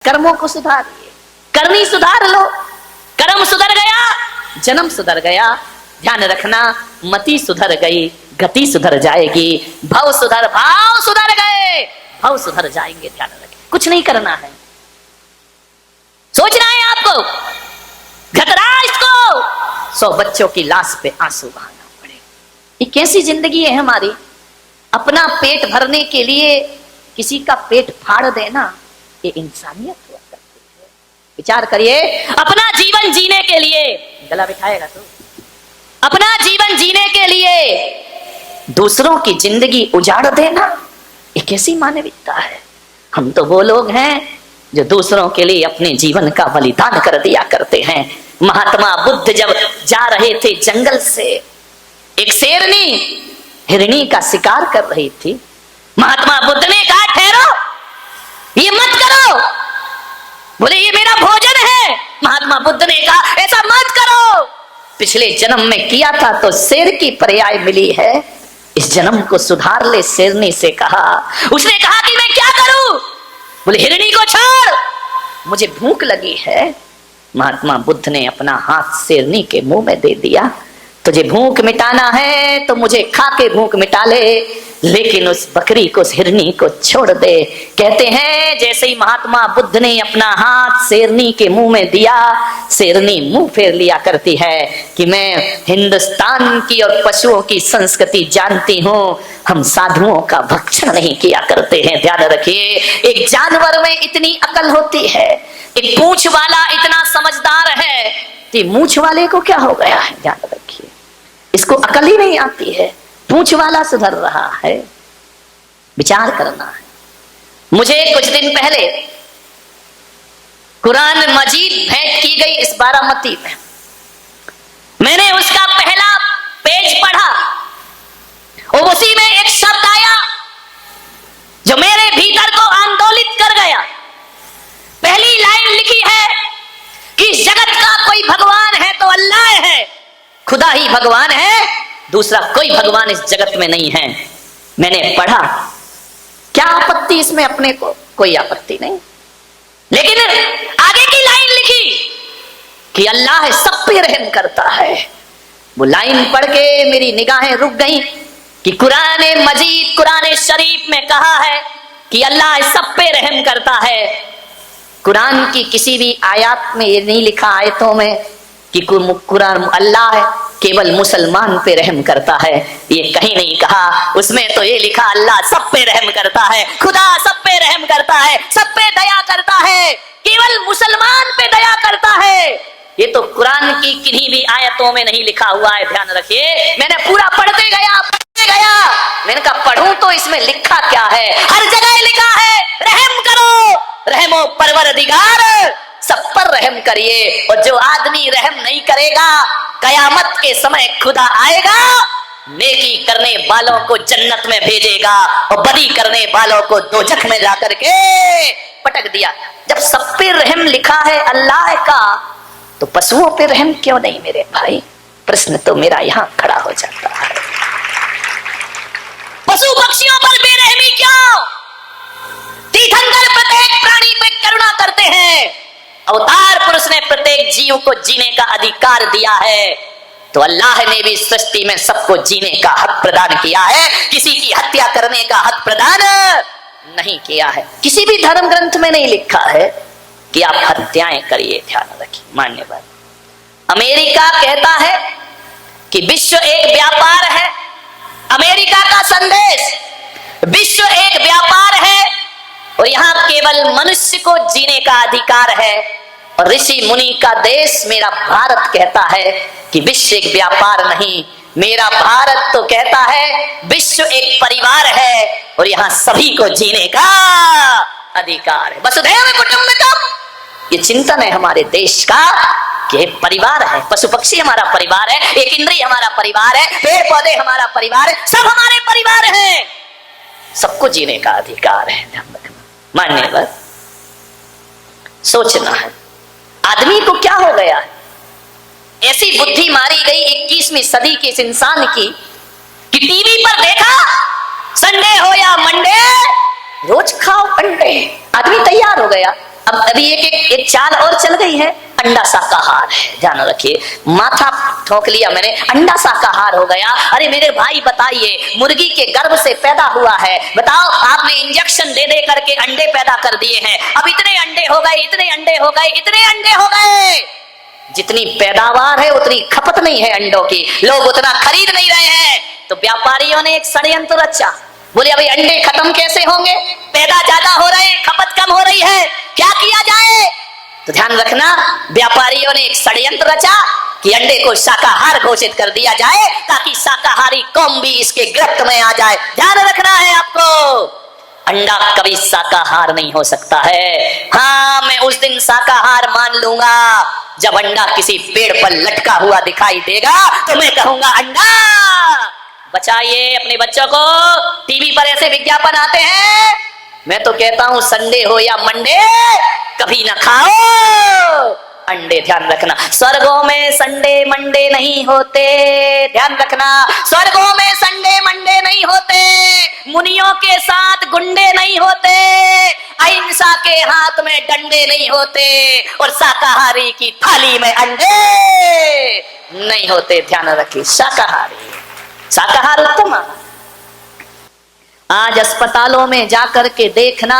कर्मों को सुधारिए, करनी सुधार लो। कर्म सुधर गया, जन्म सुधर गया। ध्यान रखना, मति सुधर गई, गति सुधर जाएगी। भाव सुधर गए, भाव सुधर जाएंगे। ध्यान रखें, कुछ नहीं करना है, सोचना है आपको। घटराज को 100 बच्चों की लाश पे आंसू बहाना पड़े। ये कैसी जिंदगी है हमारी? अपना पेट भरने के लिए किसी का पेट फाड़ देना, ये इंसानियत हुआ करती है। विचार करिए, अपना जीवन जीने के लिए, गला बिठाएगा तो, अपना जीवन जीने के लिए दूसरों की जिंदगी उजाड़ देना, ये कैसी मानविकता है? हम तो वो लोग हैं जो दूसरों के लिए अपने जीवन का बलिदान कर दिया करते हैं। महात्मा बुद्ध जब जा रहे थे जंगल से, एक शेरनी हिरनी का शिकार कर रही थी। महात्मा बुद्ध ने कहा, ठहरो, ये मत करो। बोले, ये मेरा भोजन है। महात्मा बुद्ध ने कहा, ऐसा मत करो, पिछले जन्म में किया था तो शेर की पर्याय मिली है, इस जन्म को सुधार ले। शेरनी से कहा, उसने कहा कि मैं क्या करूं? बोले, हिरनी को छोड़, मुझे भूख लगी है। महात्मा बुद्ध ने अपना हाथ शेरनी के मुंह में दे दिया, तुझे भूख मिटाना है तो मुझे खा के भूख मिटा ले, लेकिन उस बकरी को, उस हिरनी को छोड़ दे। कहते हैं जैसे ही महात्मा बुद्ध ने अपना हाथ शेरनी के मुंह में दिया, शेरनी मुंह फेर लिया करती है कि मैं हिंदुस्तान की और पशुओं की संस्कृति जानती हूं, हम साधुओं का भक्षण नहीं किया करते हैं। ध्यान रखिए, एक जानवर में इतनी अकल होती है, एक पूंछ वाला इतना समझदार है, तो मूंछ वाले को क्या हो गया है? ध्यान रखिए, इसको अकल ही नहीं आती है, पूंछ वाला सुधर रहा है। विचार करना है। मुझे कुछ दिन पहले कुरान मजीद भेंट की गई इस बारामती में, मैंने उसका पहला पेज पढ़ा और उसी में एक शब्द आया जो मेरे भीतर को आंदोलित कर गया। पहली लाइन लिखी है कि इस जगत का कोई भगवान है तो अल्लाह है, खुदा ही भगवान है, दूसरा कोई भगवान इस जगत में नहीं है। मैंने पढ़ा, क्या आपत्ति इसमें? अपने को कोई आपत्ति नहीं, लेकिन आगे की लाइन लिखी कि अल्लाह सब पे रहम करता है। वो लाइन पढ़ के मेरी निगाहें रुक गईं कि कुरान मजीद, कुरान शरीफ में कहा है कि अल्लाह सब पे रहम करता है। कुरान की किसी भी आयत में ये नहीं लिखा, आयतों में, कि कुरान अल्लाह केवल मुसलमान पे रहम करता है, ये कहीं नहीं कहा। उसमें तो ये लिखा अल्लाह सब पे रहम करता है, खुदा सब पे रहम करता है, सब पे दया करता है, केवल मुसलमान पे दया करता है। ये तो कुरान की किन्हीं भी आयतों में नहीं लिखा हुआ है। ध्यान रखिए, मैंने पूरा पढ़ते गया, मैंने कहा पढ़ूं तो इसमें लिखा क्या है? हर जगह लिखा है रहम करो, रहमो परवरदिगार, सब पर रहम करिए। और जो आदमी रहम नहीं करेगा, कयामत के समय खुदा आएगा, नेकी करने वालों को जन्नत में भेजेगा और बदी करने वालों को दोजख में जाकर के पटक दिया। जब सब पे रहम लिखा है अल्लाह का, तो पशुओं पे रहम क्यों नहीं मेरे भाई? प्रश्न तो मेरा यहां खड़ा हो जाता है। पशु पक्षियों पर बेरहमी क्यों? तीर्थंकर प्रत्येक प्राणी पे करुणा करते हैं। अवतार पुरुष ने प्रत्येक जीव को जीने का अधिकार दिया है, तो अल्लाह ने भी सृष्टि में सबको जीने का हक प्रदान किया है, किसी की हत्या करने का हक प्रदान नहीं किया है। किसी भी धर्म ग्रंथ में नहीं लिखा है कि आप हत्याएं करिए। ध्यान रखिए, मान्यवर। अमेरिका कहता है कि विश्व एक व्यापार है। अमेरिका का संदेश, विश्व एक व्यापार है और यहां केवल मनुष्य को जीने का अधिकार है। और ऋषि मुनि का देश मेरा भारत कहता है कि विश्व एक व्यापार नहीं, मेरा भारत तो कहता है विश्व एक परिवार है और यहां सभी को जीने का अधिकार है। वसुधैव कुटुंबकम, ये चिंतन है हमारे देश का कि परिवार है, पशु पक्षी हमारा परिवार है, एक इंद्रिय हमारा परिवार है, पेड़ पौधे हमारा परिवार है, सब हमारे परिवार हैं, सबको जीने का अधिकार है। ध्यान रखना, मान्यवर। सोचना है आदमी को क्या हो गया है? ऐसी बुद्धि मारी गई 21वीं सदी के इस इंसान की कि टीवी पर देखा, संडे हो या मंडे, रोज खाओ अंडे। आदमी तैयार हो गया, अब अभी एक चाल और चल गई है, अंडा शाकाहार है। ध्यान रखिए, माथा ठोक लिया मैंने, अंडा शाकाहार हो गया। अरे मेरे भाई बताइए, मुर्गी के गर्भ से पैदा हुआ है, बताओ आपने इंजेक्शन दे दे करके अंडे पैदा कर दिए हैं, अब इतने अंडे हो गए, इतने अंडे हो गए, इतने अंडे हो गए। जितनी पैदावार है उतनी खपत नहीं है अंडों की, लोग उतना खरीद नहीं रहे हैं। तो व्यापारियों ने एक षड्यंत्र रचा, बोले अभी अंडे खत्म कैसे होंगे, पैदा ज्यादा हो रहे, खपत कम हो रही है, क्या किया जाए। तो ध्यान रखना, व्यापारियों ने एक षड्यंत्र रचा कि अंडे को शाकाहार घोषित कर दिया जाए ताकि शाकाहारी कौम भी इसके गिरफ्त में आ जाए। ध्यान रखना है आपको, अंडा कभी शाकाहार नहीं हो सकता है। हाँ, मैं उस दिन शाकाहार मान लूंगा जब अंडा किसी पेड़ पर लटका हुआ दिखाई देगा, तो मैं कहूंगा अंडा बचाइए अपने बच्चों को। टीवी पर ऐसे विज्ञापन आते हैं, मैं तो कहता हूं संडे हो या मंडे कभी ना खाओ अंडे। ध्यान रखना, स्वर्गों में संडे मंडे नहीं होते। ध्यान रखना, स्वर्गों में संडे मंडे नहीं होते, मुनियों के साथ गुंडे नहीं होते, अहिंसा के हाथ में डंडे नहीं होते, और शाकाहारी की थाली में अंडे नहीं होते। ध्यान रखिए, शाकाहार उत्तम। आज अस्पतालों में जाकर के देखना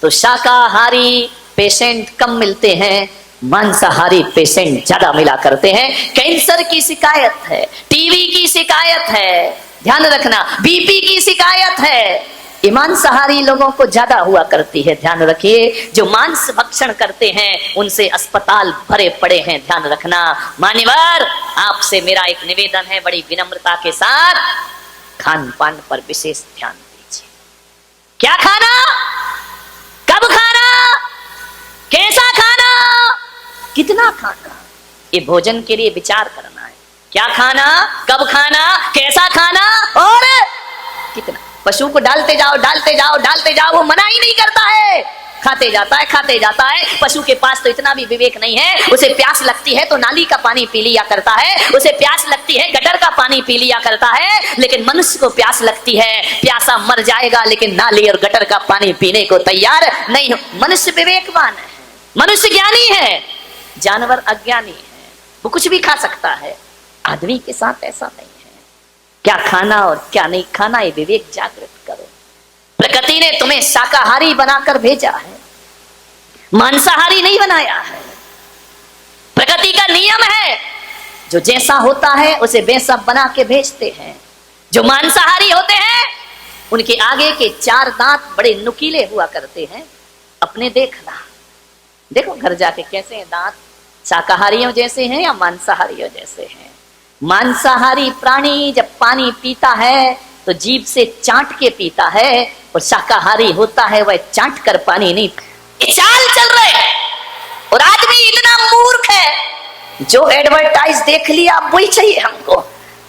तो शाकाहारी पेशेंट कम मिलते हैं, मांसाहारी पेशेंट ज्यादा मिला करते हैं। कैंसर की शिकायत है, टीबी की शिकायत है, ध्यान रखना, बीपी की शिकायत है, ये मांसाहारी लोगों को ज्यादा हुआ करती है। ध्यान रखिए, जो मांस भक्षण करते हैं उनसे अस्पताल भरे पड़े हैं। ध्यान रखना, मान्यवर आपसे मेरा एक निवेदन है, बड़ी विनम्रता के साथ खान पान पर विशेष ध्यान दीजिए। क्या खाना, कब खाना, कैसा खाना, कितना खाना, ये भोजन के लिए विचार करना है। क्या खाना, कब खाना, कैसा खाना और कितना। पशु को डालते जाओ डालते जाओ डालते जाओ, वो मना ही नहीं करता है, खाते जाता है खाते जाता है। पशु के पास तो इतना भी विवेक नहीं है, उसे प्यास लगती है तो नाली का पानी पी लिया करता है, उसे प्यास लगती है गटर का पानी पी लिया करता है। लेकिन मनुष्य को प्यास लगती है, प्यासा मर जाएगा लेकिन नाली और गटर का पानी पीने को तैयार नहीं हो। मनुष्य विवेकवान है, मनुष्य ज्ञानी है, जानवर अज्ञानी है, वो कुछ भी खा सकता है। आदमी के साथ ऐसा नहीं है। क्या खाना और क्या नहीं खाना, ये विवेक जागृत करो। प्रकृति ने तुम्हें शाकाहारी बनाकर भेजा है, मांसाहारी नहीं बनाया है। प्रकृति का नियम है, जो जैसा होता है उसे वैसा बना के भेजते हैं। जो मांसाहारी होते हैं उनके आगे के 4 दांत बड़े नुकीले हुआ करते हैं। अपने देखना, देखो घर जाके कैसे हैं दांत, शाकाहारियों जैसे हैं या मांसाहारियों जैसे हैं। मांसाहारी प्राणी जब पानी पीता है तो जीभ से चाट के पीता है, और शाकाहारी होता है वह चाट कर पानी नहीं। ये चाल चल रहे हैं, और आदमी इतना मूर्ख है जो एडवर्टाइज देख लिया वही चाहिए हमको।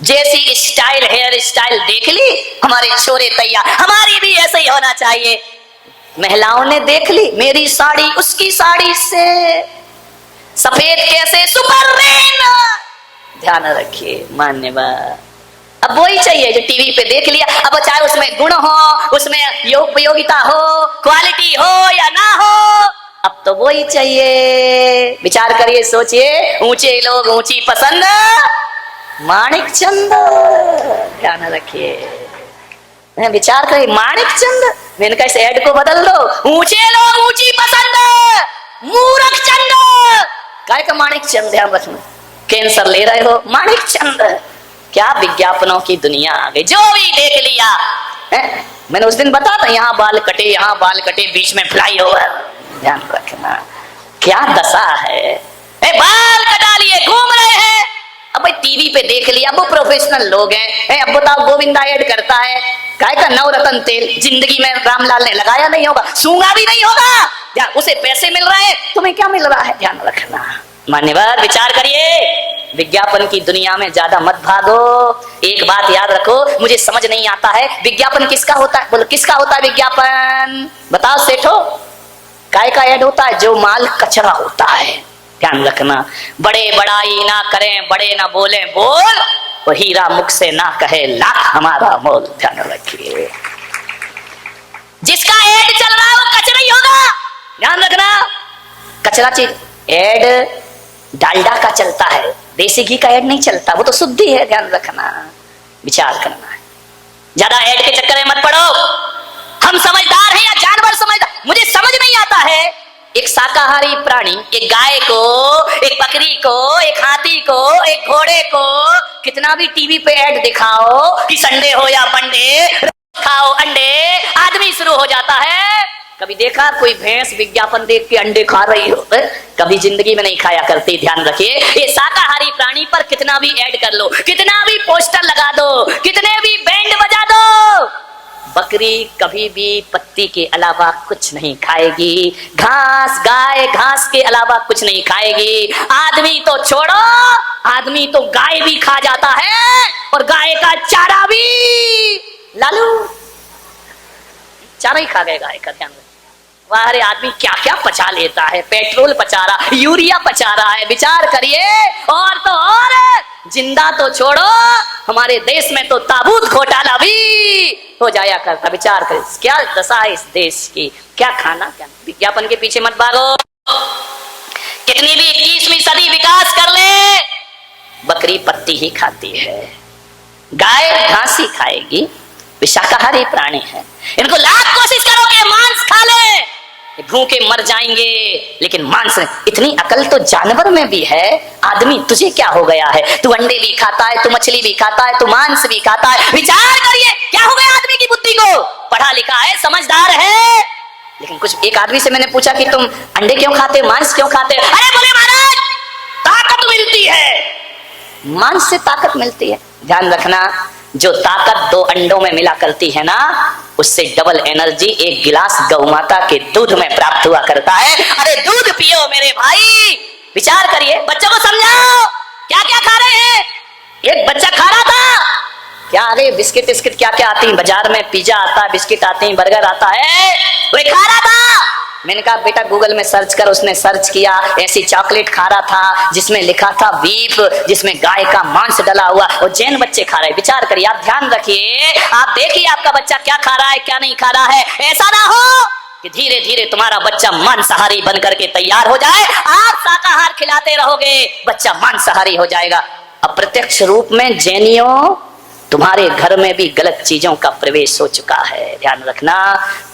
जैसी स्टाइल, हेयर स्टाइल देख ली, हमारे छोरे तैयार, हमारी भी ऐसे ही होना चाहिए। महिलाओं ने देख ली, मेरी साड़ी उसकी साड़ी से सफेद कैसे, सुपर रेन। ध्यान रखिए मान्यवर, अब वही चाहिए जो टीवी पे देख लिया। अब चाहे उसमें गुण हो, उसमें उपयोगिता हो, क्वालिटी हो या ना हो, अब तो वही चाहिए। विचार करिए, सोचिए, ऊंचे लोग ऊंची पसंद, माणिक चंद। ध्यान रखिए, विचार करिए, माणिक चंद। मैंने कहा इस ऐड को बदल दो, ऊंचे लोग ऊंची पसंद, मूर्ख चंद। काय का माणिक चंद, ध्यान रखना। कैंसर ले रहे हो, माणिक चंद। क्या विज्ञापनों की दुनिया आ गई, जो भी देख लिया है? मैंने उस दिन बताया था, यहाँ बाल कटे, यहाँ बाल कटे, बीच में फ्लाईओवर। ध्यान रखना, क्या दशा है। बाल कटा लिए घूम रहे हैं। अब भाई टीवी पे देख लिया, वो प्रोफेशनल लोग हैं। अब बताओ, गोविंदा ऐड करता है, काय का नवरत्न तेल, जिंदगी में रामलाल ने लगाया नहीं होगा, सूंघा भी नहीं होगा, उसे पैसे मिल रहे हैं, तुम्हें क्या मिल रहा है। ध्यान रखना मान्यवर, विचार करिए, विज्ञापन की दुनिया में ज्यादा मत भागो। एक बात याद रखो, मुझे समझ नहीं आता है विज्ञापन किसका होता है। बोलो किसका होता है विज्ञापन, बताओ सेठो। काय का ऐड होता है, जो माल कचरा होता है। ध्यान रखना, बड़े बड़ाई ना करें, बड़े ना बोले बोल, वो हीरा मुख से ना कहे लाख हमारा मोल। ध्यान रखिए, जिसका ऐड चल रहा है वो कचरा ही होगा। ध्यान रखना, कचरा चीज ऐड डालडा का चलता है, देसी घी का ऐड नहीं चलता, वो तो शुद्धि है। ध्यान रखना, विचार करना है, ज्यादा ऐड के चक्कर में मत पड़ो। हम समझदार हैं या जानवर समझदार, मुझे समझ नहीं आता है। एक शाकाहारी प्राणी, एक गाय को, एक बकरी को, एक हाथी को, एक घोड़े को कितना भी टीवी पे ऐड दिखाओ कि संडे हो या मंडे, खाओ अंडे, आदमी शुरू हो जाता है। कभी देखा कोई भैंस विज्ञापन देख के अंडे खा रही हो? कभी जिंदगी में नहीं खाया करती। ध्यान रखिए, ये शाकाहारी प्राणी पर कितना भी ऐड कर लो, कितना भी पोस्टर लगा दो, कितने भी बैंड बजा दो, बकरी कभी भी पत्ती के अलावा कुछ नहीं खाएगी। घास, गाय घास के अलावा कुछ नहीं खाएगी। आदमी तो छोड़ो, आदमी तो गाय भी खा जाता है, और गाय का चारा भी। लालू चारा ही खा गए गाय का। ध्यान रखो, वाह रे, आदमी क्या क्या पचा लेता है, पेट्रोल पचा रहा, यूरिया पचा रहा है। विचार करिए, और तो और जिंदा तो छोड़ो, हमारे देश में तो ताबूत घोटाला भी हो जाया करता। विचार करिए, क्या दशा है इस देश की, क्या खाना क्या। विज्ञापन के पीछे मत भागो, कितनी भी 21वीं सदी विकास कर ले, बकरी पत्ती ही खाती है, गाय घास ही खाएगी। शाकाहारी प्राणी है, इनको लाख कोशिश करो कि मांस खा ले, भूखे मर जाएंगे, लेकिन मांस। इतनी अकल तो जानवर में भी है। आदमी तुझे क्या हो गया है, तू अंडे भी खाता है, तू मछली भी खाता है, तू मांस भी खाता है। विचार करिए, क्या हो गया आदमी की बुद्धि को। पढ़ा लिखा है, समझदार है, लेकिन कुछ। एक आदमी से मैंने पूछा कि तुम अंडे क्यों खाते, मांस क्यों खाते? अरे बोले महाराज, ताकत मिलती है, मांस से ताकत मिलती है। ध्यान रखना, जो ताकत 2 अंडों में मिला करती है ना, उससे डबल एनर्जी 1 गिलास गौ माता के दूध में प्राप्त हुआ करता है। अरे दूध पियो मेरे भाई। विचार करिए, बच्चों को समझाओ, क्या क्या खा रहे हैं। एक बच्चा खा रहा था, क्या अरे बिस्किट बिस्किट क्या क्या आती है बाजार में, पिज्जा आता है, बिस्किट आते हैं, बर्गर आता है, वो खा रहा था। मैंने कहा बेटा गूगल में सर्च कर। उसने सर्च किया, ऐसी चॉकलेट खा रहा था जिसमें लिखा था बीफ, जिसमें गाय का मांस डला हुआ, और जैन बच्चे खा रहे हैं। विचार करिए, आप ध्यान रखिए, आप देखिए आपका बच्चा क्या खा रहा है, क्या नहीं खा रहा है। ऐसा ना हो कि धीरे धीरे तुम्हारा बच्चा मांसाहारी बन करके तैयार हो जाए। आप शाकाहार खिलाते रहोगे, बच्चा मांसाहारी हो जाएगा। अप्रत्यक्ष रूप में जैनियों, तुम्हारे घर में भी गलत चीजों का प्रवेश हो चुका है। ध्यान रखना,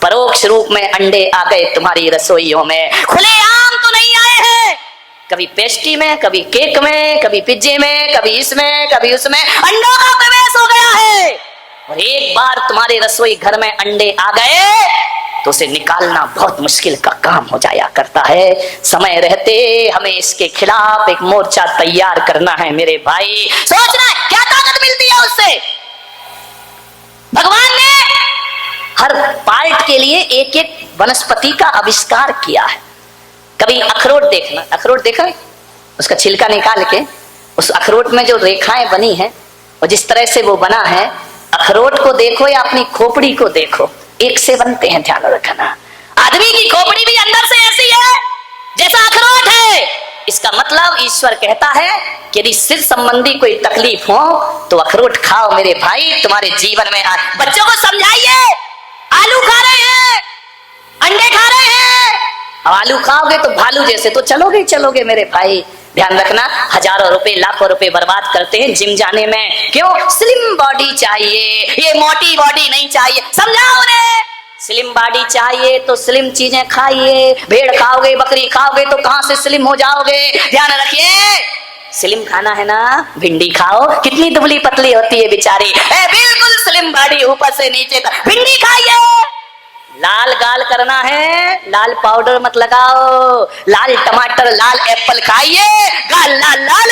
परोक्ष रूप में अंडे आ गए तुम्हारी रसोइयों में, खुलेआम तो नहीं आए हैं। कभी पेस्ट्री में, कभी केक में, कभी पिज्जे में, कभी इसमें, कभी उसमें अंडों का प्रवेश हो गया है। और एक बार तुम्हारे रसोई घर में अंडे आ गए तो उसे निकालना बहुत मुश्किल का काम हो जाया करता है। समय रहते हमें इसके खिलाफ एक मोर्चा तैयार करना है मेरे भाई। सोचना है क्या ताकत मिलती है उससे। भगवान ने हर पार्ट के लिए एक एक वनस्पति का आविष्कार किया है। कभी अखरोट देखना, अखरोट देखा है, उसका छिलका निकाल के उस अखरोट में जो रेखाएं बनी है और जिस तरह से वो बना है, अखरोट को देखो या अपनी खोपड़ी को देखो, एक से बनते हैं। ध्यान रखना, आदमी की खोपड़ी भी अंदर से ऐसी है जैसा अखरोट है। इसका मतलब ईश्वर कहता है कि यदि सिर संबंधी कोई तकलीफ हो तो अखरोट खाओ मेरे भाई, तुम्हारे जीवन में आ। बच्चों को समझाइए, आलू खा रहे हैं, अंडे खा रहे हैं, अब आलू खाओगे तो भालू जैसे तो चलोगे ही चलोगे मेरे भाई। ध्यान रखना, हजारों रुपए लाखों रुपए बर्बाद करते हैं जिम जाने में, क्यों? स्लिम बॉडी चाहिए, ये मोटी बॉडी नहीं चाहिए। समझाओ उन्हें, स्लिम बॉडी चाहिए तो स्लिम चीजें खाइए। भेड़ खाओगे, बकरी खाओगे तो कहां से स्लिम हो जाओगे। ध्यान रखिए, स्लिम खाना है ना, भिंडी खाओ, कितनी दुबली पतली होती है बेचारी, बिल्कुल स्लिम बॉडी ऊपर से नीचे तक। भिंडी खाइए। लाल गाल करना है, लाल पाउडर मत लगाओ, लाल टमाटर लाल एप्पल खाइए, गाल लाल लाल।